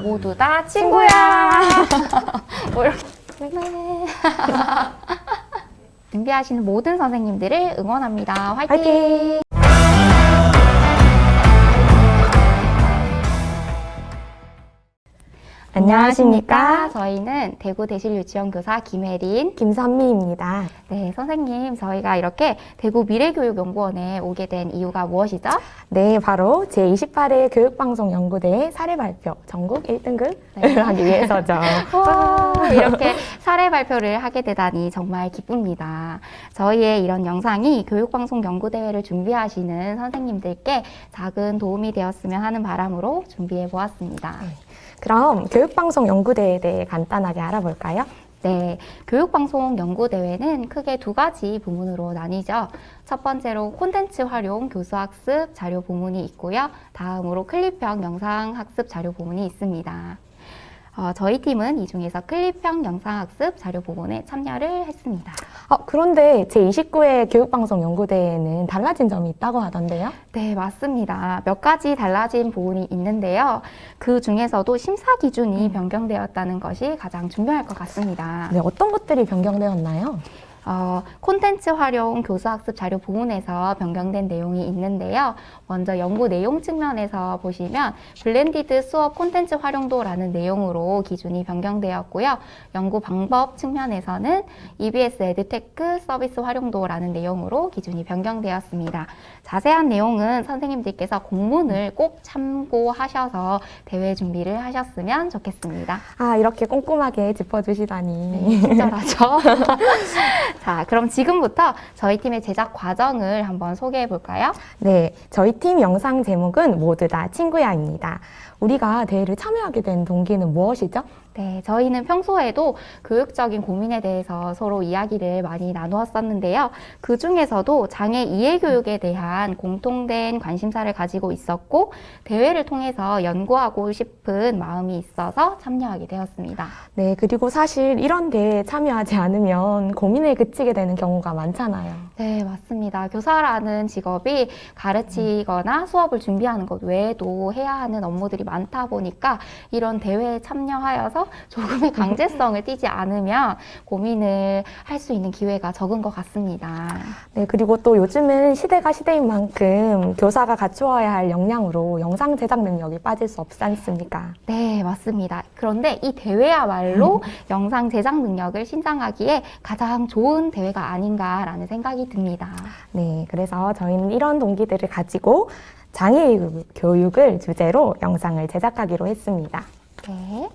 모두 다 친구야. 뭐 이렇게. 네. 준비하시는 모든 선생님들을 응원합니다. 화이팅! 화이팅! 안녕하십니까? 저희는 대구대실유치원교사 김혜린, 김선미입니다. 네, 선생님, 저희가 이렇게 대구 미래교육연구원에 오게 된 이유가 무엇이죠? 네, 바로 제28회 교육방송연구대회 사례 발표 전국 1등급을 네. 하기 위해서죠. 와, 이렇게 사례 발표를 하게 되다니 정말 기쁩니다. 저희의 이런 영상이 교육방송연구대회를 준비하시는 선생님들께 작은 도움이 되었으면 하는 바람으로 준비해 보았습니다. 그럼 교육방송연구대회에 대해 간단하게 알아볼까요? 네, 교육방송연구대회는 크게 두 가지 부문으로 나뉘죠. 첫 번째로 콘텐츠 활용 교수학습 자료 부문이 있고요. 다음으로 클립형 영상학습 자료 부문이 있습니다. 저희 팀은 이 중에서 클립형 영상학습 자료 부문에 참여를 했습니다. 그런데 제29회 교육방송연구대회에는 달라진 점이 있다고 하던데요? 네, 맞습니다. 몇 가지 달라진 부분이 있는데요. 그 중에서도 심사 기준이 변경되었다는 것이 가장 중요할 것 같습니다. 네, 어떤 것들이 변경되었나요? 콘텐츠 활용 교수학습 자료 부문에서 변경된 내용이 있는데요. 먼저 연구 내용 측면에서 보시면 블렌디드 수업 콘텐츠 활용도라는 내용으로 기준이 변경되었고요. 연구 방법 측면에서는 EBS 에듀테크 서비스 활용도라는 내용으로 기준이 변경되었습니다. 자세한 내용은 선생님들께서 공문을 꼭 참고하셔서 대회 준비를 하셨으면 좋겠습니다. 이렇게 꼼꼼하게 짚어주시다니. 네, 친절하죠? 자, 그럼 지금부터 저희 팀의 제작 과정을 한번 소개해 볼까요? 네, 저희 팀 영상 제목은 모두 다 친구야입니다. 우리가 대회를 참여하게 된 동기는 무엇이죠? 네, 저희는 평소에도 교육적인 고민에 대해서 서로 이야기를 많이 나누었었는데요. 그 중에서도 장애 이해 교육에 대한 공통된 관심사를 가지고 있었고, 대회를 통해서 연구하고 싶은 마음이 있어서 참여하게 되었습니다. 네, 그리고 사실 이런 대회에 참여하지 않으면 고민에 그치게 되는 경우가 많잖아요. 네, 맞습니다. 교사라는 직업이 가르치거나 수업을 준비하는 것 외에도 해야 하는 업무들이 많다 보니까 이런 대회에 참여하여서 조금의 강제성을 띠지 않으면 고민을 할 수 있는 기회가 적은 것 같습니다. 네, 그리고 또 요즘은 시대가 시대인 만큼 교사가 갖추어야 할 역량으로 영상 제작 능력이 빠질 수 없지 않습니까? 네, 맞습니다. 그런데 이 대회야말로 영상 제작 능력을 신장하기에 가장 좋은 대회가 아닌가라는 생각이 듭니다. 네, 그래서 저희는 이런 동기들을 가지고 장애 교육을 주제로 영상을 제작하기로 했습니다. 네.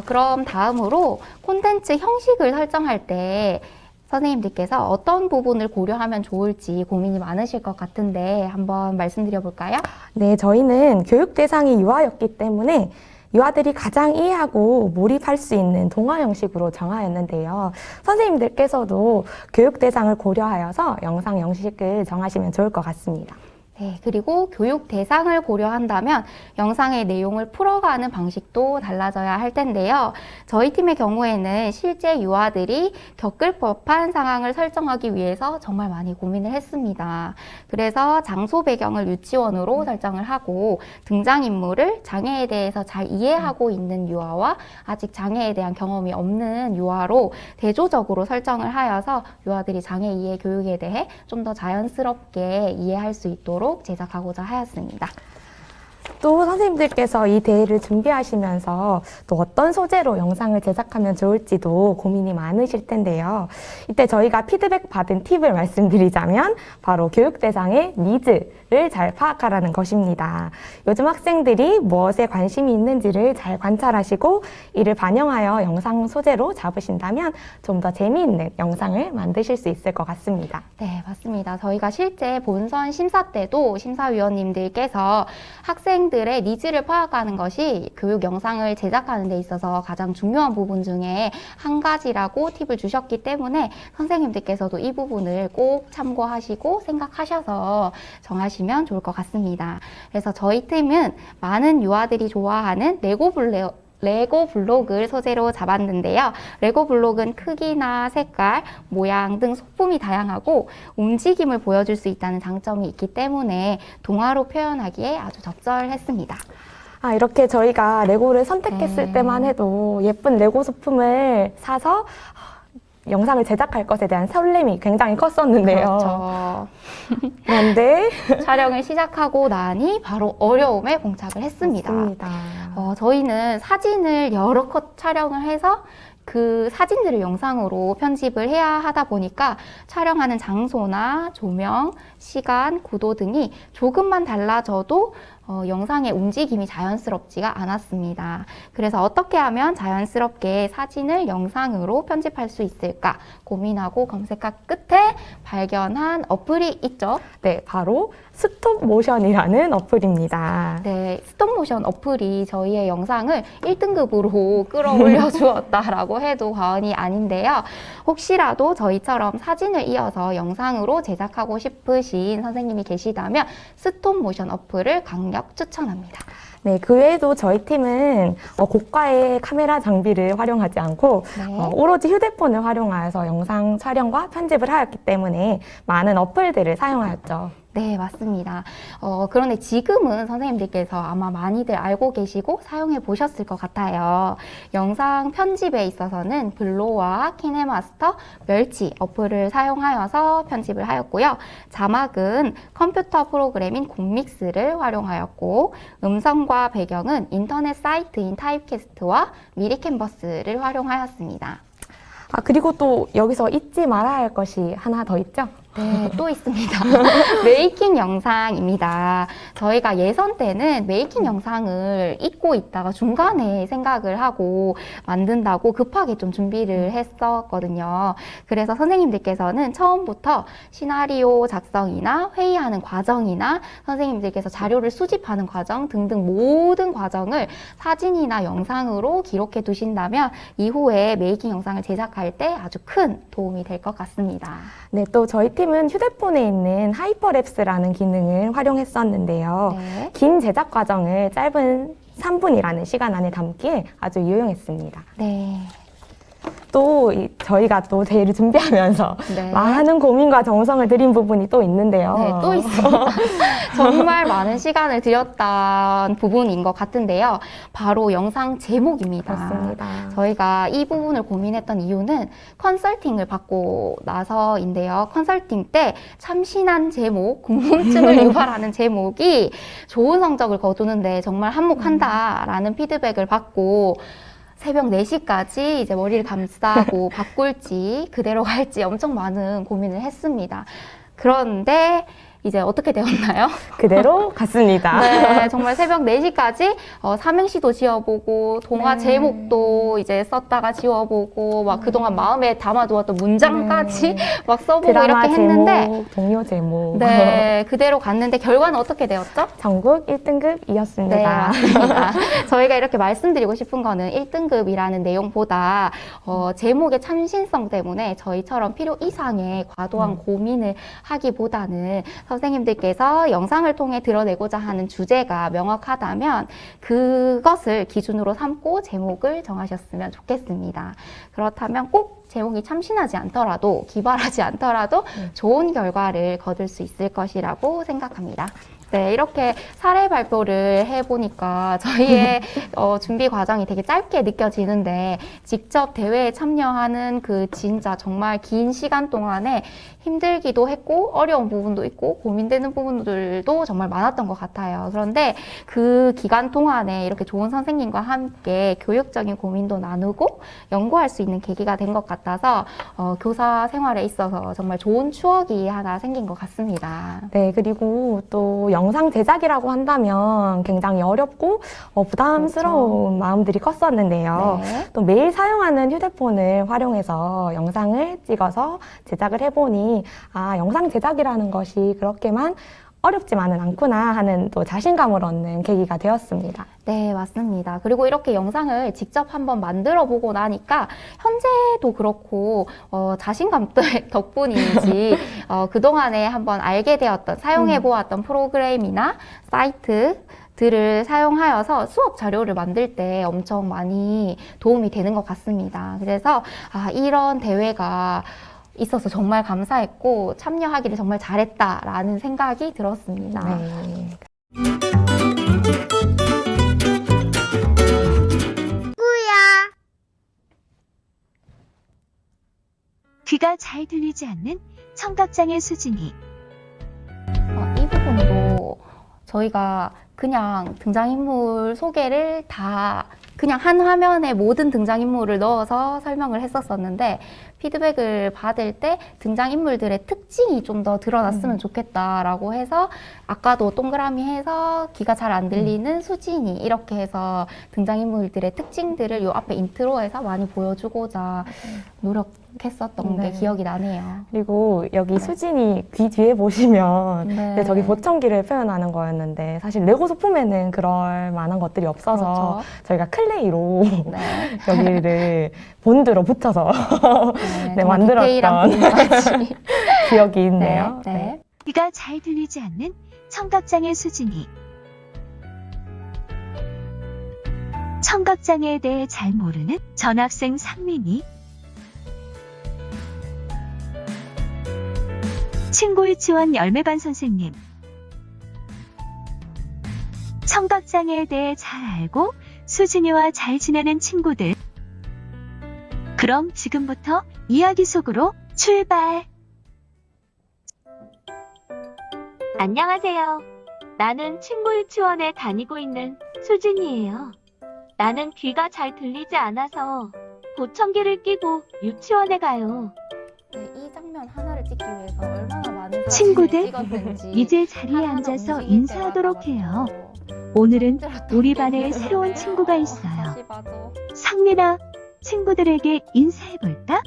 그럼 다음으로 콘텐츠 형식을 설정할 때 선생님들께서 어떤 부분을 고려하면 좋을지 고민이 많으실 것 같은데 한번 말씀드려 볼까요? 네, 저희는 교육 대상이 유아였기 때문에 유아들이 가장 이해하고 몰입할 수 있는 동화 형식으로 정하였는데요. 선생님들께서도 교육 대상을 고려하여서 영상 형식을 정하시면 좋을 것 같습니다. 네, 그리고 교육 대상을 고려한다면 영상의 내용을 풀어가는 방식도 달라져야 할 텐데요. 저희 팀의 경우에는 실제 유아들이 겪을 법한 상황을 설정하기 위해서 정말 많이 고민을 했습니다. 그래서 장소 배경을 유치원으로 설정을 하고 등장인물을 장애에 대해서 잘 이해하고 있는 유아와 아직 장애에 대한 경험이 없는 유아로 대조적으로 설정을 하여서 유아들이 장애 이해 교육에 대해 좀 더 자연스럽게 이해할 수 있도록 제작하고자 하였습니다. 또 선생님들께서 이 대회를 준비하시면서 또 어떤 소재로 영상을 제작하면 좋을지도 고민이 많으실 텐데요. 이때 저희가 피드백 받은 팁을 말씀드리자면 바로 교육 대상의 니즈를 잘 파악하라는 것입니다. 요즘 학생들이 무엇에 관심이 있는지를 잘 관찰하시고 이를 반영하여 영상 소재로 잡으신다면 좀 더 재미있는 영상을 만드실 수 있을 것 같습니다. 네, 맞습니다. 저희가 실제 본선 심사 때도 심사위원님들께서 학생들의 니즈를 파악하는 것이 교육 영상을 제작하는 데 있어서 가장 중요한 부분 중에 한 가지라고 팁을 주셨기 때문에 선생님들께서도 이 부분을 꼭 참고하시고 생각하셔서 정하시면 좋을 것 같습니다. 그래서 저희 팀은 많은 유아들이 좋아하는 레고 블록을 소재로 잡았는데요. 레고 블록은 크기나 색깔, 모양 등 소품이 다양하고 움직임을 보여줄 수 있다는 장점이 있기 때문에 동화로 표현하기에 아주 적절했습니다. 이렇게 저희가 레고를 선택했을 네. 때만 해도 예쁜 레고 소품을 사서 영상을 제작할 것에 대한 설렘이 굉장히 컸었는데요. 그렇죠. 그런데 촬영을 시작하고 나니 바로 어려움에 봉착을 했습니다. 맞습니다. 저희는 사진을 여러 컷 촬영을 해서 그 사진들을 영상으로 편집을 해야 하다 보니까 촬영하는 장소나 조명, 시간, 구도 등이 조금만 달라져도 영상의 움직임이 자연스럽지가 않았습니다. 그래서 어떻게 하면 자연스럽게 사진을 영상으로 편집할 수 있을까 고민하고 검색한 끝에 발견한 어플이 있죠. 네, 바로 스톱 모션이라는 어플입니다. 네, 스톱모션 어플이 저희의 영상을 1등급으로 끌어올려 주었다라고 해도 과언이 아닌데요. 혹시라도 저희처럼 사진을 이어서 영상으로 제작하고 싶으신 선생님이 계시다면 스톱모션 어플을 강력 추천합니다. 네, 그 외에도 저희 팀은 고가의 카메라 장비를 활용하지 않고 네. 오로지 휴대폰을 활용하여서 영상 촬영과 편집을 하였기 때문에 많은 어플들을 사용하였죠. 네, 맞습니다. 그런데 지금은 선생님들께서 아마 많이들 알고 계시고 사용해 보셨을 것 같아요. 영상 편집에 있어서는 블로와 키네마스터, 멸치 어플을 사용하여서 편집을 하였고요. 자막은 컴퓨터 프로그램인 곰믹스를 활용하였고, 음성과 배경은 인터넷 사이트인 타입캐스트와 미리 캔버스를 활용하였습니다. 그리고 또 여기서 잊지 말아야 할 것이 하나 더 있죠? 네, 또 있습니다. 메이킹 영상입니다. 저희가 예선 때는 메이킹 영상을 잊고 있다가 중간에 생각을 하고 만든다고 급하게 좀 준비를 했었거든요. 그래서 선생님들께서는 처음부터 시나리오 작성이나 회의하는 과정이나 선생님들께서 자료를 수집하는 과정 등등 모든 과정을 사진이나 영상으로 기록해 두신다면 이후에 메이킹 영상을 제작할 때 아주 큰 도움이 될 것 같습니다. 네, 또 저희 팀은 휴대폰에 있는 하이퍼랩스라는 기능을 활용했었는데요. 네. 긴 제작 과정을 짧은 3분이라는 시간 안에 담기에 아주 유용했습니다. 네. 또 저희가 또 대회를 준비하면서 네. 많은 고민과 정성을 들인 부분이 또 있는데요. 네, 또 있습니다. 정말 많은 시간을 들였던 부분인 것 같은데요. 바로 영상 제목입니다. 그렇습니다. 저희가 이 부분을 고민했던 이유는 컨설팅을 받고 나서인데요. 컨설팅 때 참신한 제목, 궁금증을 유발하는 제목이 좋은 성적을 거두는데 정말 한몫한다라는 피드백을 받고 새벽 4시까지 이제 머리를 감싸고 바꿀지 그대로 갈지 엄청 많은 고민을 했습니다. 그런데 이제 어떻게 되었나요? 그대로 갔습니다. 네, 정말 새벽 4시까지 삼행시도 지어보고 동화 네. 제목도 이제 썼다가 지워보고 막 그동안 마음에 담아두었던 문장까지 네. 막 써보고 드라마 이렇게 했는데 제목, 동요 제목. 네, 그대로 갔는데 결과는 어떻게 되었죠? 전국 1등급이었습니다. 네, 맞습니다. 저희가 이렇게 말씀드리고 싶은 거는 1등급이라는 내용보다 제목의 참신성 때문에 저희처럼 필요 이상의 과도한 고민을 하기보다는 선생님들께서 영상을 통해 드러내고자 하는 주제가 명확하다면 그것을 기준으로 삼고 제목을 정하셨으면 좋겠습니다. 그렇다면 꼭 제목이 참신하지 않더라도 기발하지 않더라도 좋은 결과를 거둘 수 있을 것이라고 생각합니다. 네, 이렇게 사례 발표를 해보니까 저희의 준비 과정이 되게 짧게 느껴지는데 직접 대회에 참여하는 그 진짜 정말 긴 시간 동안에 힘들기도 했고 어려운 부분도 있고 고민되는 부분들도 정말 많았던 것 같아요. 그런데 그 기간 동안에 이렇게 좋은 선생님과 함께 교육적인 고민도 나누고 연구할 수 있는 계기가 된 것 같아서 교사 생활에 있어서 정말 좋은 추억이 하나 생긴 것 같습니다. 네, 그리고 또 영상 제작이라고 한다면 굉장히 어렵고 부담스러운 마음들이 컸었는데요. 네. 또 매일 사용하는 휴대폰을 활용해서 영상을 찍어서 제작을 해보니 영상 제작이라는 것이 그렇게만 어렵지만은 않구나 하는 또 자신감을 얻는 계기가 되었습니다. 네, 맞습니다. 그리고 이렇게 영상을 직접 한번 만들어 보고 나니까 현재도 그렇고 자신감 덕분인지 그동안에 한번 알게 되었던 사용해 보았던 프로그램이나 사이트들을 사용하여서 수업 자료를 만들 때 엄청 많이 도움이 되는 것 같습니다. 그래서 이런 대회가 있어서 정말 감사했고 참여하기를 정말 잘했다라는 생각이 들었습니다. 네. 귀가 잘 들리지 않는 청각장애 수진이. 이 부분도 저희가 그냥 등장인물 소개를 다 그냥 한 화면에 모든 등장인물을 넣어서 설명을 했었었는데 피드백을 받을 때 등장인물들의 특징이 좀 더 드러났으면 좋겠다라고 해서 아까도 동그라미 해서 귀가 잘 안 들리는 수진이 이렇게 해서 등장인물들의 특징들을 요 앞에 인트로에서 많이 보여주고자 노력했었던 네. 게 기억이 나네요. 그리고 여기 수진이 귀 뒤에 보시면 네. 네, 저기 보청기를 표현하는 거였는데 사실 레고 소품에는 그럴 만한 것들이 없어서 그렇죠. 저희가 클레이로 네. 여기를 본드로 붙여서 네, 정말 디테일한 만들었던 부분까지. 기억이 있네요. 네. 귀가 잘 들리지 않는 청각장애 수진이. 청각장애에 대해 잘 모르는 전학생 상민이. 친구 유치원 열매반 선생님. 청각장애에 대해 잘 알고 수진이와 잘 지내는 친구들. 그럼 지금부터 이야기 속으로 출발! 안녕하세요. 나는 친구 유치원에 다니고 있는 수진이에요. 나는 귀가 잘 들리지 않아서 보청기를 끼고 유치원에 가요. 네, 이 장면 하나를 찍기 위해서 얼마나 많은 친구들, 사진을 찍었는지 이제 자리에 하나하나 앉아서 움직일 인사하도록 때마다 해요. 맞죠. 오늘은 힘들었던 우리 게 반에 있는데. 새로운 친구가 있어요. 다시 봐도 상민아, 친구들에게 인사해볼까?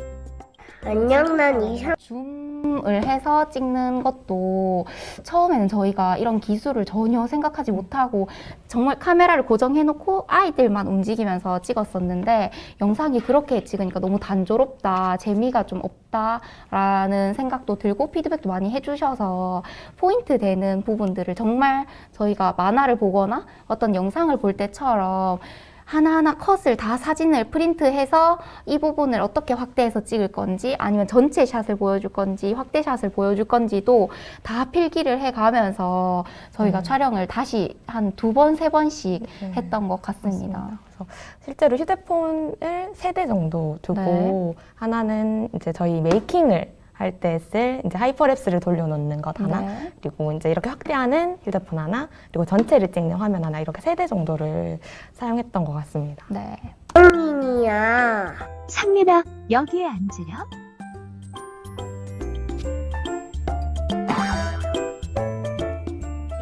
안녕, 난 이상. 줌을 해서 찍는 것도 처음에는 저희가 이런 기술을 전혀 생각하지 못하고 정말 카메라를 고정해놓고 아이들만 움직이면서 찍었었는데 영상이 그렇게 찍으니까 너무 단조롭다, 재미가 좀 없다라는 생각도 들고 피드백도 많이 해주셔서 포인트 되는 부분들을 정말 저희가 만화를 보거나 어떤 영상을 볼 때처럼 하나하나 컷을 다 사진을 프린트해서 이 부분을 어떻게 확대해서 찍을 건지 아니면 전체 샷을 보여줄 건지 확대샷을 보여줄 건지도 다 필기를 해가면서 저희가 촬영을 다시 한 2번, 3번씩 네. 했던 것 같습니다. 맞습니다. 그래서 실제로 휴대폰을 3대 정도 두고 네. 하나는 이제 저희 메이킹을 할 때 쓸 이제 하이퍼랩스를 돌려놓는 것 하나, 네. 그리고 이제 이렇게 확대하는 휴대폰 하나, 그리고 전체를 찍는 화면 하나 이렇게 3대 정도를 사용했던 것 같습니다. 네. 상민이야. 상민아, 여기에 앉으렴.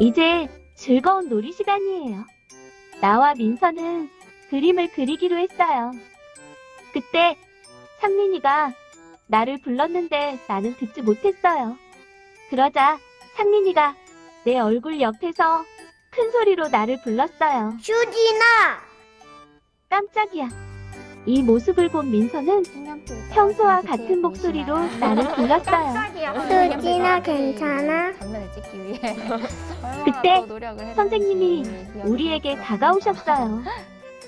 이제 즐거운 놀이 시간이에요. 나와 민서는 그림을 그리기로 했어요. 그때 상민이가 나를 불렀는데 나는 듣지 못했어요. 그러자 상민이가 내 얼굴 옆에서 큰 소리로 나를 불렀어요. 슈진아! 깜짝이야. 이 모습을 본 민서는 평소와 같은 목소리로 나를 불렀어요. 수진아, 괜찮아? 장면을 찍기 위해 그때 얼마나 또 노력을 했는지 선생님이 기억이 우리에게 나죠. 다가오셨어요.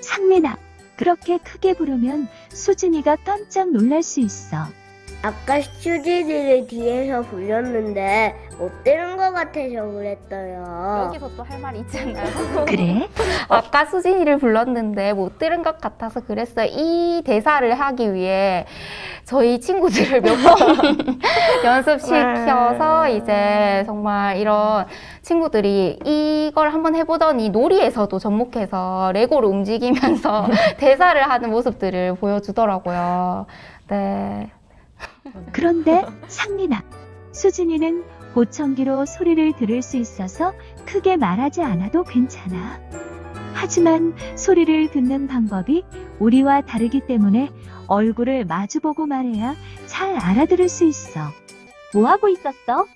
상민아, 그렇게 크게 부르면 수진이가 깜짝 놀랄 수 있어. 아까 슈진이를 뒤에서 불렸는데 못 들은 것 같아서 그랬어요. 여기서 또 할 말이 있지 않나요? 그래? 아까 수진이를 불렀는데 못 들은 것 같아서 그랬어요. 이 대사를 하기 위해 저희 친구들을 몇 번 연습시켜서 이제 정말 이런 친구들이 이걸 한번 해보더니 놀이에서도 접목해서 레고를 움직이면서 대사를 하는 모습들을 보여주더라고요. 네. 그런데 상민아, 수진이는 보청기로 소리를 들을 수 있어서 크게 말하지 않아도 괜찮아. 하지만 소리를 듣는 방법이 우리와 다르기 때문에 얼굴을 마주보고 말해야 잘 알아들을 수 있어. 뭐 하고 있었어?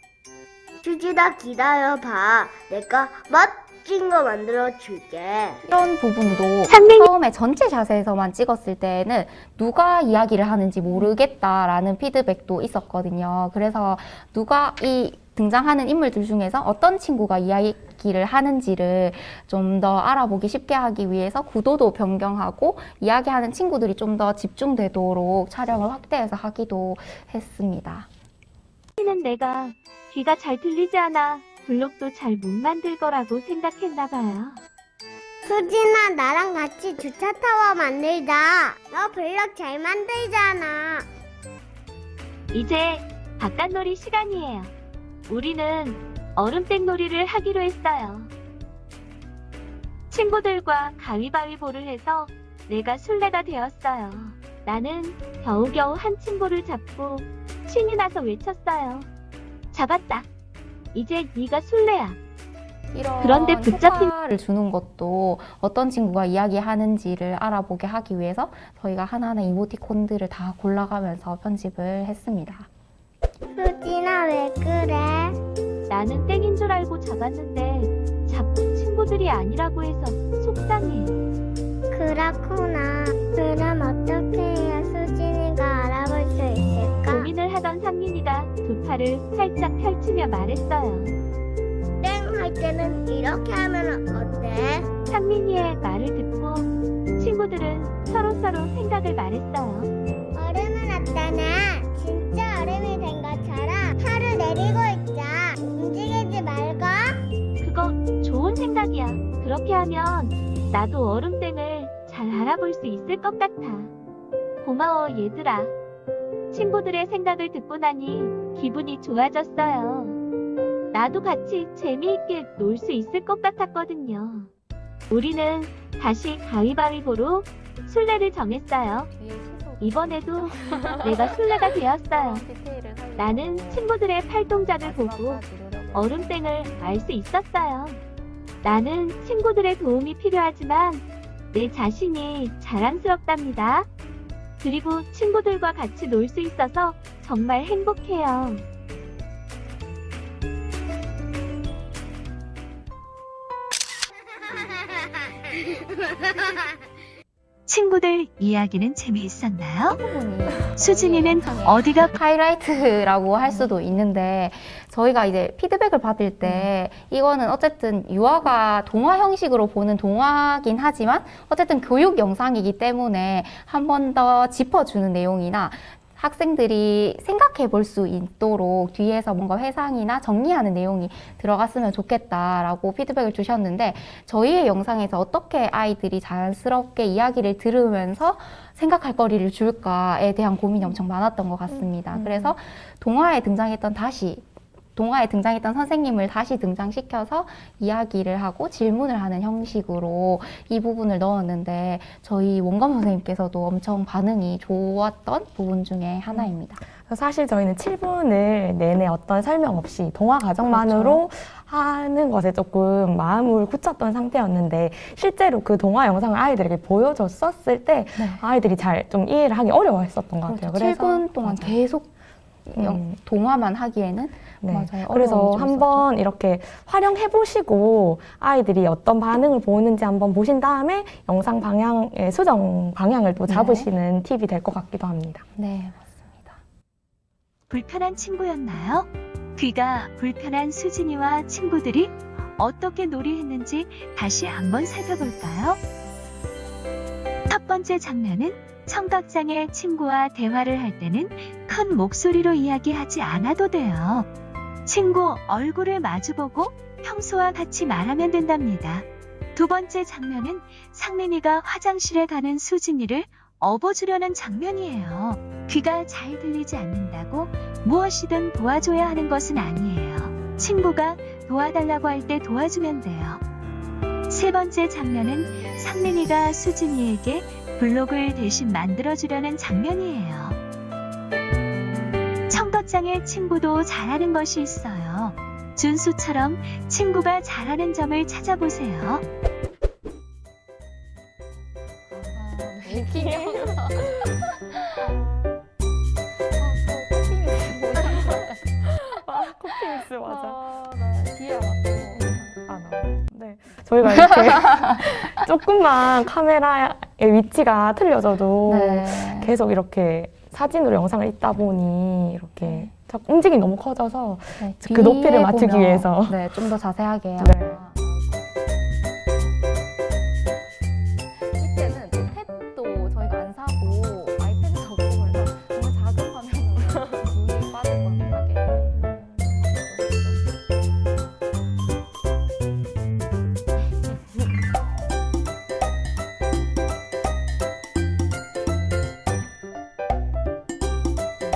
슈진아, 기다려봐. 내가 멋진 거 만들어 줄게. 이런 부분도 상민이- 처음에 전체 샷에서만 찍었을 때는 누가 이야기를 하는지 모르겠다라는 피드백도 있었거든요. 그래서 누가 이 등장하는 인물들 중에서 어떤 친구가 이야기를 하는지를 좀 더 알아보기 쉽게 하기 위해서 구도도 변경하고 이야기하는 친구들이 좀 더 집중되도록 촬영을 확대해서 하기도 했습니다. 는 내가 귀가 잘 들리지 않아 블록도 잘 못 만들 거라고 생각했나 봐요. 수진아, 나랑 같이 주차타워 만들자. 너 블럭 잘 만들잖아. 이제 바깥놀이 시간이에요. 우리는 얼음땡 놀이를 하기로 했어요. 친구들과 가위바위보를 해서 내가 술래가 되었어요. 나는 겨우겨우 한 친구를 잡고 신이 나서 외쳤어요. 잡았다. 이제 네가 술래야. 이런 그런데 붙잡힌 효과를 주는 것도 어떤 친구가 이야기하는지를 알아보게 하기 위해서 저희가 하나하나 이모티콘들을 다 골라가면서 편집을 했습니다. 수진아, 왜 그래? 나는 땡인 줄 알고 잡았는데 잡힌 친구들이 아니라고 해서 속상해. 그렇구나. 그럼 어떻게 해야 수진이가 알아볼 수 있을까? 고민을 하던 상민이가 두 팔을 살짝 펼치며 말했어요. 땡 할 때는 이렇게 하면 어때? 상민이의 말을 듣고 친구들은 서로서로 생각을 말했어요. 얼음은 어떠냐? 진짜 얼음이 된 것처럼 팔을 내리고 있자. 움직이지 말고. 그거 좋은 생각이야. 그렇게 하면 나도 얼음땡을 잘 알아볼 수 있을 것 같아. 고마워 얘들아. 친구들의 생각을 듣고 나니 기분이 좋아졌어요. 나도 같이 재미있게 놀 수 있을 것 같았거든요. 우리는 다시 가위바위보로 술래를 정했어요. 이번에도 내가 술래가 되었어요. 나는 친구들의 팔동작을 보고 얼음땡을 알 수 있었어요. 나는 친구들의 도움이 필요하지만 내 자신이 자랑스럽답니다. 그리고 친구들과 같이 놀 수 있어서 정말 행복해요. 친구들 이야기는 재미있었나요? 수진이는 어디가 하이라이트라고 할 수도 있는데 저희가 이제 피드백을 받을 때 이거는 어쨌든 유아가 동화 형식으로 보는 동화긴 하지만 어쨌든 교육 영상이기 때문에 한 번 더 짚어주는 내용이나 학생들이 생각해 볼 수 있도록 뒤에서 뭔가 회상이나 정리하는 내용이 들어갔으면 좋겠다라고 피드백을 주셨는데 저희의 영상에서 어떻게 아이들이 자연스럽게 이야기를 들으면서 생각할 거리를 줄까에 대한 고민이 엄청 많았던 것 같습니다. 그래서 동화에 등장했던 선생님을 다시 등장시켜서 이야기를 하고 질문을 하는 형식으로 이 부분을 넣었는데 저희 원감 선생님께서도 엄청 반응이 좋았던 부분 중에 하나입니다. 사실 저희는 7분을 내내 어떤 설명 없이 동화 과정만으로 하는 것에 조금 마음을 굳혔던 상태였는데 실제로 그 동화 영상을 아이들에게 보여줬었을 때 아이들이 잘 좀 이해를 하기 어려워했었던 것 같아요. 그래서 7분 동안 맞아요. 계속 동화만 하기에는 네. 맞아요. 그래서 어려움이 좀 한번 이렇게 활용해 보시고 아이들이 어떤 반응을 보이는지 한번 보신 다음에 영상 방향의 수정 방향을 또 잡으시는 팁이 될 것 같기도 합니다. 네, 맞습니다. 불편한 친구였나요? 귀가 불편한 수진이와 친구들이 어떻게 놀이했는지 다시 한번 살펴볼까요? 첫 번째 장면은 청각장애 친구와 대화를 할 때는 큰 목소리로 이야기하지 않아도 돼요. 친구 얼굴을 마주보고 평소와 같이 말하면 된답니다. 두 번째 장면은 상민이가 화장실에 가는 수진이를 업어주려는 장면이에요. 귀가 잘 들리지 않는다고 무엇이든 도와줘야 하는 것은 아니에요. 친구가 도와달라고 할 때 도와주면 돼요. 세 번째 장면은 상민이가 수진이에게 블록을 대신 만들어주려는 장면이에요. 청각장애 친구도 잘하는 것이 있어요. 준수처럼 친구가 잘하는 점을 찾아보세요. 코피믹스 맞아. 뒤에 네. 저희가 이렇게 조금만 카메라의 위치가 틀려져도 네. 계속 이렇게 사진으로 영상을 읽다 보니 이렇게 자꾸 움직임이 너무 커져서 네, 그 높이를 뒤에 맞추기 보면, 위해서. 네, 좀 더 자세하게 네. 이때는 탭도 저희가 안 사고 아이패드 사고 그래서 정말 작은 화면으로 눈이 빠질 뻔하게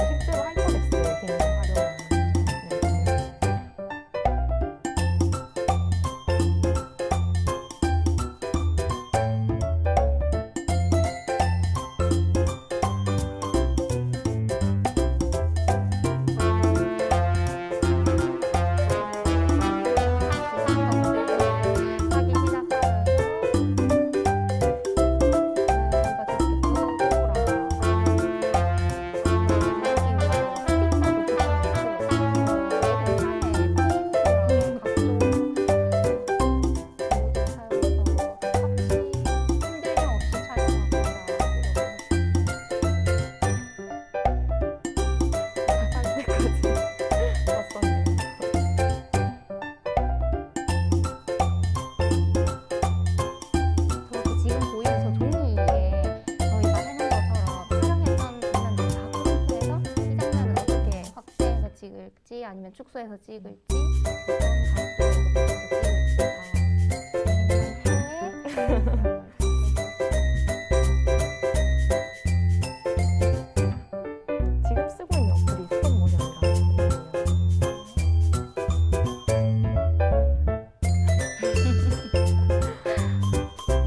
실제로 할 뻔했어요. 숙소에서 찍을지 어떤 각도에서 지금 쓰고 있는 어플이 스톱 모션이라고 있거든요.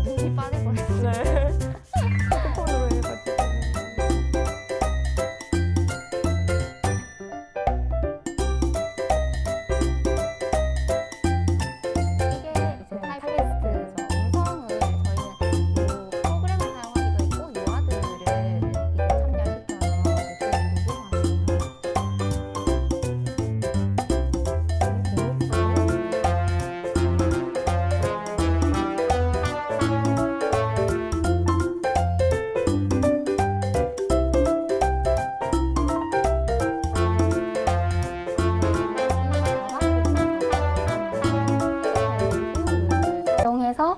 눈이 빠질 뻔했어요. 네. 핸드폰으로 해가지고. 이게 이제 타이페스트죠. 음성을 저희는 그 프로그램을 사용하기도 했고 유아들을 이제 참여시켜서 목소리 녹음하는 거예요. 사용해서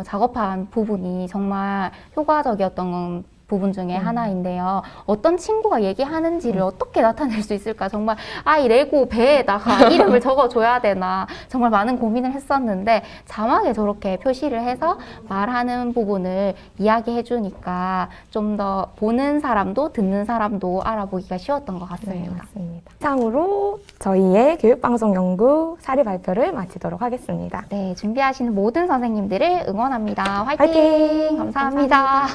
작업한 부분이 정말 효과적이었던 부분 중에 하나인데요. 어떤 친구가 얘기하는지를 어떻게 나타낼 수 있을까? 정말 이 레고 배에다가 이름을 적어줘야 되나? 정말 많은 고민을 했었는데 자막에 저렇게 표시를 해서 말하는 부분을 이야기해 주니까 좀 더 보는 사람도 듣는 사람도 알아보기가 쉬웠던 것 네, 같습니다. 맞습니다. 이상으로 저희의 교육방송 연구 사례 발표를 마치도록 하겠습니다. 네, 준비하시는 모든 선생님들을 응원합니다. 화이팅! 화이팅! 감사합니다.